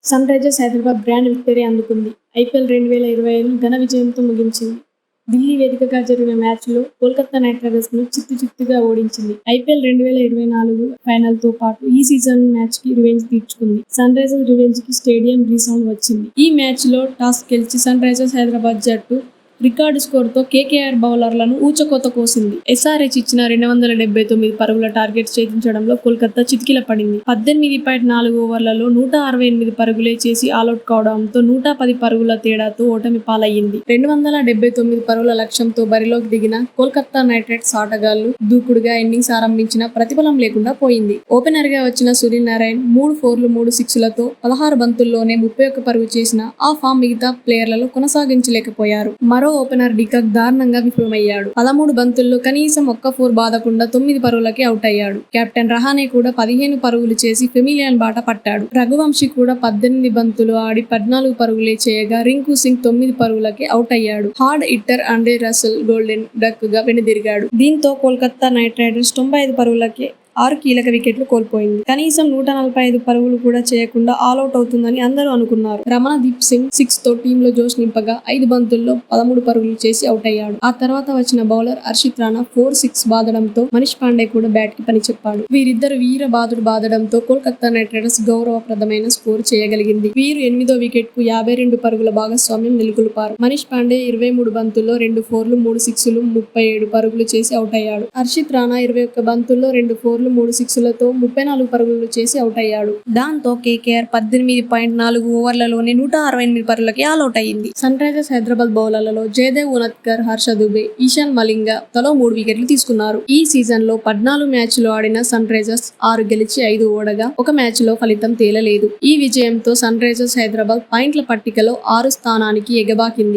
Sun Risers Hyderabad grand victory అందుకుంది. IPL 2025 ఘన విజయంతో ముగించింది. ఢిల్లీ వేదికగా జరిగిన మ్యాచ్లో కోల్కతా నైట్ రైడర్స్ను చిత్తుగా ఓడించింది. ఐపీఎల్ 2024 ఫైనల్తో పాటు ఈ సీజన్ మ్యాచ్కి రివెంజ్ తీర్చుకుంది. సన్ రైజర్స్ రివెంజ్కి స్టేడియం రీసౌండ్ వచ్చింది. ఈ మ్యాచ్లో టాస్ గెలిచి సన్ రైజర్స్ హైదరాబాద్ జట్టు రికార్డు స్కోరుతో కేకేఆర్ బౌలర్లను ఊచకోత కోసింది. ఎస్ఆర్హెచ్ ఇచ్చిన 279 పరుగుల టార్గెట్ ఛేదించడంలో కోల్కతా చితికిల పడింది. 18.4 ఓవర్లలో 168 పరుగులే చేసి ఆలౌట్ కావడంతో 110 పరుగుల తేడాతో ఓటమి పాలయ్యింది. 279 పరుగుల లక్ష్యంతో బరిలోకి దిగిన కోల్కతా నైట్ రైడర్స్ ఆటగాళ్లు దూకుడుగా ఇన్నింగ్స్ ఆరంభించినా ప్రతిఫలం లేకుండా పోయింది. ఓపెనర్గా వచ్చిన సునీల్ నారాయణ్ 3 ఫోర్లు 3 సిక్స్లతో 16 బంతుల్లోనే 31 పరుగు చేసిన ఆ ఫామ్ మిగతా ప్లేయర్లలో కొనసాగించలేకపోయారు. మరో ఓపెనర్ డికాక్ దారుణంగా విఫలమయ్యాడు. 13 బంతుల్లో కనీసం ఒక్క ఫోర్ బాదకుండా 9 పరుగులకే అవుట్ అయ్యాడు. కెప్టెన్ రహానె కూడా 15 పరుగులు చేసి ఫెమిలియన్ బాట పట్టాడు. రఘువంశీ కూడా 18 బంతులు ఆడి 14 పరుగులే చేయగా రింకు సింగ్ 9 పరుగులకే అవుట్ అయ్యాడు. Hard hitter Andre Russell golden duck గా వెనుదిరిగాడు. దీంతో కోల్కతా నైట్ రైడర్స్ 95 పరుగులకే 6 కీలక వికెట్లు కోల్పోయింది. కనీసం 145 పరుగులు కూడా చేయకుండా ఆలౌట్ అవుతుందని అందరూ అనుకున్నారు. రమణదీప్ సింగ్ 6 తో టీంలో జోష్ నింపగా 5 బంతుల్లో 13 పరుగులు చేసి అవుట్ అయ్యాడు. ఆ తర్వాత వచ్చిన బౌలర్ హర్షిత్ రాణా 4-6 బాదడంతో మనీష్ పాండే కూడా బ్యాట్ కి పని చెప్పాడు. వీరిద్దరు వీర బాదుడు బాదడంతో కోల్కతా నైట్ రైడర్స్ గౌరవప్రదమైన స్కోరు చేయగలిగింది. వీరు 8వ వికెట్ కు 52 పరుగుల భాగస్వామ్యం నెలకొల్పారు. మనీష్ పాండే 23 బంతుల్లో 2 ఫోర్లు 3 సిక్స్లు 37 పరుగులు చేసి అవుట్ అయ్యాడు. హర్షిత్ రాణా 21 బంతుల్లో 2 ఫోర్లు 3 సిక్స్లతో 34 పరుగులు చేసి అవుట్ అయ్యాడు. దాంతో కేకేఆర్ 18.4 ఓవర్లలోనే 168 పరుగులకి ఆలౌట్ అయ్యింది. సన్ రైజర్స్ హైదరాబాద్ బౌలర్లలో జయదేవ్ ఉనద్కర్, హర్ష దుబే, ఈశాన్ మలింగ తలో 3 వికెట్లు తీసుకున్నారు. ఈ సీజన్లో 14 మ్యాచ్లు ఆడిన సన్ రైజర్స్ 6 గెలిచి 5 ఓడగా ఒక మ్యాచ్లో ఫలితం తేలలేదు. ఈ విజయంతో సన్ రైజర్స్ హైదరాబాద్ పాయింట్ల పట్టికలో 6 స్థానానికి ఎగబాకింది.